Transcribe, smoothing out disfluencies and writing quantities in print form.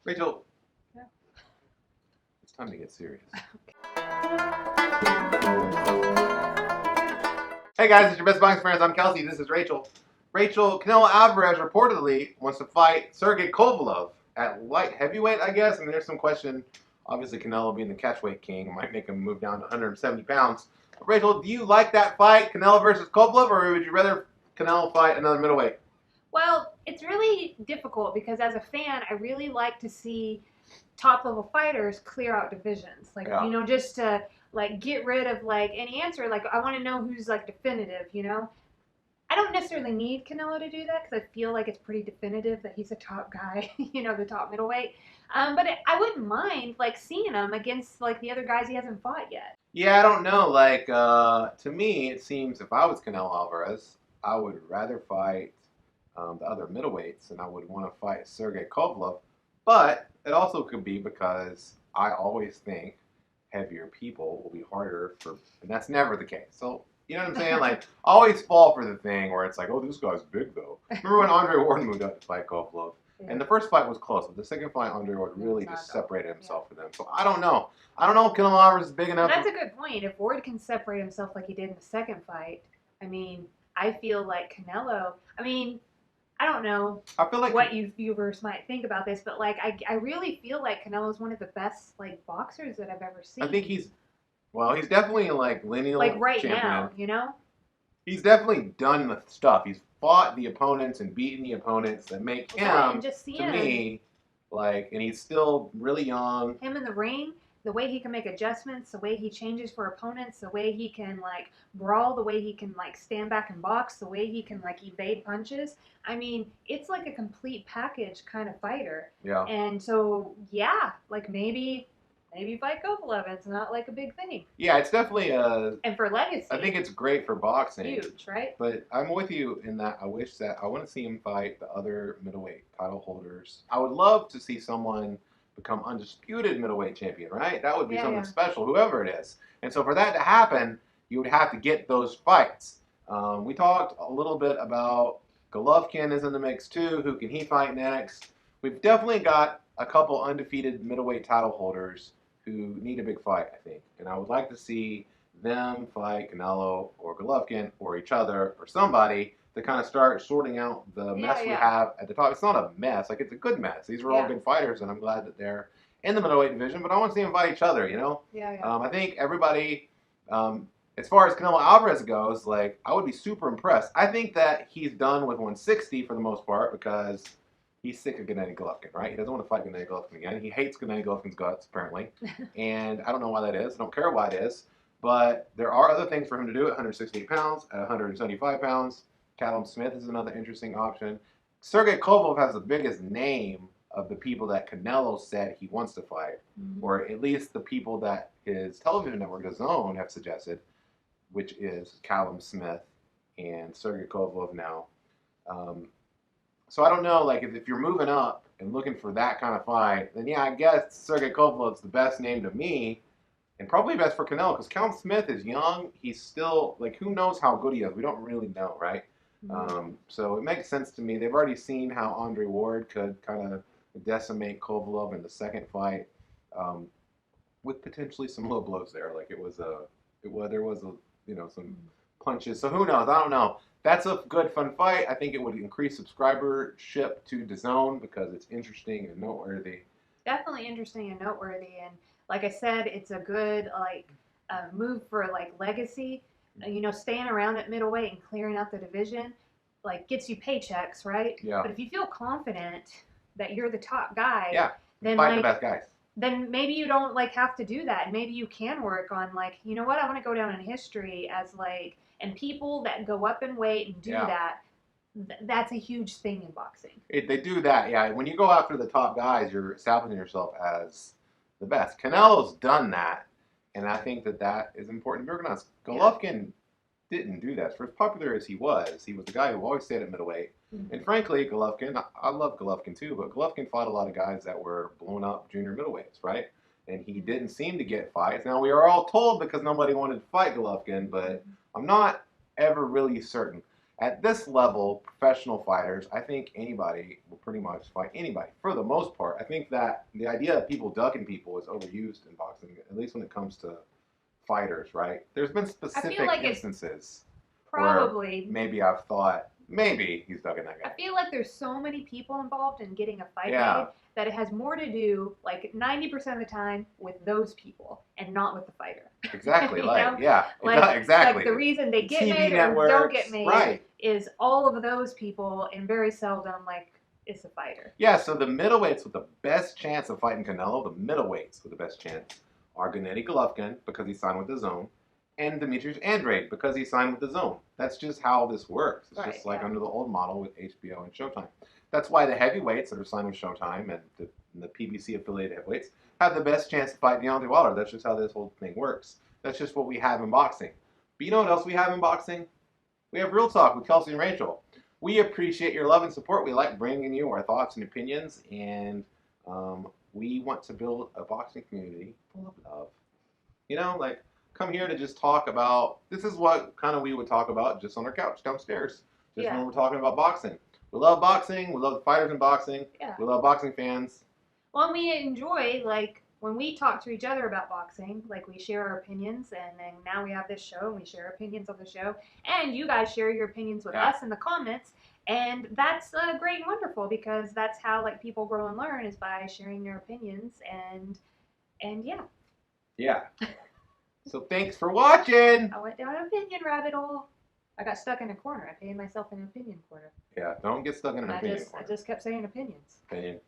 Rachel, Yeah. it's time to get serious. Hey guys, it's your best boxing friends. I'm Kelsey. This is Rachel. Rachel, Canelo Alvarez reportedly wants to fight Sergey Kovalev at light heavyweight, I guess. I mean, there's some question. Obviously, Canelo being the catchweight king might make him move down to 170 pounds. But Rachel, do you like that fight, Canelo versus Kovalev, or would you rather Canelo fight another middleweight? Well, it's really difficult because as a fan, I really like to see top level fighters clear out divisions. Like, Yeah. just to like get rid of like any answer. Like, I want to know who's like definitive. I don't necessarily need Canelo to do that because I feel like it's pretty definitive that he's a top guy, the top middleweight. But I wouldn't mind like seeing him against like the other guys he hasn't fought yet. Yeah, I don't know. Like, to me, it seems if I was Canelo Alvarez, I would rather fight the other middleweights, and I would want to fight Sergey Kovalev. But it also could be because I always think heavier people will be harder for, and that's never the case. So, you know what I'm saying? Like, I always fall for the thing where it's like, oh, this guy's big though. Remember when Andre Ward moved up to fight Kovalev? Yeah. And the first fight was close, but the second fight, Andre Ward really Not just though. separated himself from them. So I don't know. I don't know if Canelo Alvarez is big enough. That's a good point. If Ward can separate himself like he did in the second fight, I mean, I feel like Canelo. I mean, I don't know I feel like what you viewers might think about this, but like I really feel like Canelo's one of the best like boxers that I've ever seen. I think he's definitely like lineal like right champion. now. He's definitely done the stuff. He's fought the opponents and beaten the opponents that make Yeah, him, and just to seeing me, like, and he's still really young. him in the ring, the way he can make adjustments, the way he changes for opponents, the way he can like brawl, the way he can like stand back and box, the way he can like evade punches. I mean, it's like a complete package kind of fighter. Yeah. And so yeah, like maybe fight Kovalev. It's not like a big thing. Yeah, it's definitely And for legacy, I think it's great for boxing. huge, right? But I'm with you in that I wish that I want to see him fight the other middleweight title holders. I would love to see someone become undisputed middleweight champion, right? That would be something special, whoever it is. And so for that to happen, you would have to get those fights. We talked a little bit about Golovkin is in the mix too. Who can he fight next? We've definitely got a couple undefeated middleweight title holders who need a big fight, I think. And I would like to see them fight Canelo or Golovkin or each other or somebody to kind of start sorting out the mess we have at the top. It's not a mess. Like, it's a good mess. These are all good fighters, and I'm glad that they're in the middleweight division, but I want to see them fight each other, I think everybody, as far as Canelo Alvarez goes, like, I would be super impressed. I think that he's done with 160 for the most part because he's sick of Gennady Golovkin, right? He doesn't want to fight Gennady Golovkin again. He hates Gennady Golovkin's guts, apparently. And I don't know why that is. I don't care why it is. But there are other things for him to do at 168 pounds, at 175 pounds. Callum Smith is another interesting option. Sergey Kovalev has the biggest name of the people that Canelo said he wants to fight, or at least the people that his television network, DAZN, have suggested, which is Callum Smith and Sergey Kovalev now. So I don't know, like, if you're moving up and looking for that kind of fight, then yeah, I guess Sergey Kovalev's the best name to me, and probably best for Canelo, because Callum Smith is young. He's still, like, who knows how good he is? We don't really know, right? So it makes sense to me. They've already seen how Andre Ward could kind of decimate Kovalev in the second fight, with potentially some low blows there. Like, there was some punches. So who knows? I don't know. That's a good, fun fight. I think it would increase subscribership to DAZN because it's interesting and noteworthy. Definitely interesting and noteworthy. And like I said, it's a good move for like legacy. Staying around at middleweight and clearing out the division, like, gets you paychecks, right? Yeah. But if you feel confident that you're the top guy, then fight the best guys. Then maybe you don't like have to do that. Maybe you can work on like, you know what, I want to go down in history as like, and people that go up in weight and do that, that's a huge thing in boxing. They do that, yeah. When you go after the top guys, you're establishing yourself as the best. Canelo's done that, and I think that is important to be recognized. Golovkin didn't do that. For as popular as he was the guy who always stayed at middleweight. And frankly, Golovkin, I love Golovkin too, but Golovkin fought a lot of guys that were blown up junior middleweights, right? And he didn't seem to get fights. Now, we are all told because nobody wanted to fight Golovkin, but I'm not ever really certain. At this level, professional fighters, I think anybody will pretty much fight anybody for the most part. I think that the idea of people ducking people is overused in boxing, at least when it comes to fighters, right? There's been specific like instances probably where maybe I've thought, maybe he's ducking that guy. I feel like there's so many people involved in getting a fight Yeah. made that it has more to do, like 90% of the time, with those people and not with the fighter. Exactly, You like, know? yeah, Like, exactly. Like the reason they get TV made networks, or don't get made right. is all of those people, and very seldom, like, is the fighter. Yeah, so the middleweights with the best chance of fighting Canelo, the middleweights with the best chance, are Gennady Golovkin, because he signed with the Zone, and Demetrius Andrade, because he signed with the Zone. That's just how this works. It's Right, just like yeah. under the old model with HBO and Showtime. That's why the heavyweights that are signed with Showtime and the PBC affiliated heavyweights have the best chance to fight Deontay Wilder. That's just how this whole thing works. That's just what we have in boxing. But you know what else we have in boxing? We have Real Talk with Kelsey and Rachel. We appreciate your love and support. We like bringing you our thoughts and opinions, and we want to build a boxing community full of love. You know, like, come here to just talk about, this is what kind of we would talk about just on our couch downstairs, just Yeah. when we're talking about boxing. We love boxing. We love the fighters in boxing. Yeah. We love boxing fans. Well, and we enjoy, like, when we talk to each other about boxing, like, we share our opinions, and then now we have this show, and we share opinions on the show, and you guys share your opinions with us in the comments, and that's great and wonderful, because that's how, like, people grow and learn, is by sharing their opinions, and yeah. Yeah. So thanks for watching. I went down an opinion rabbit hole. I got stuck in a corner. I paid myself an opinion corner. Yeah, don't get stuck in an opinion corner. I just kept saying opinions. Opinion.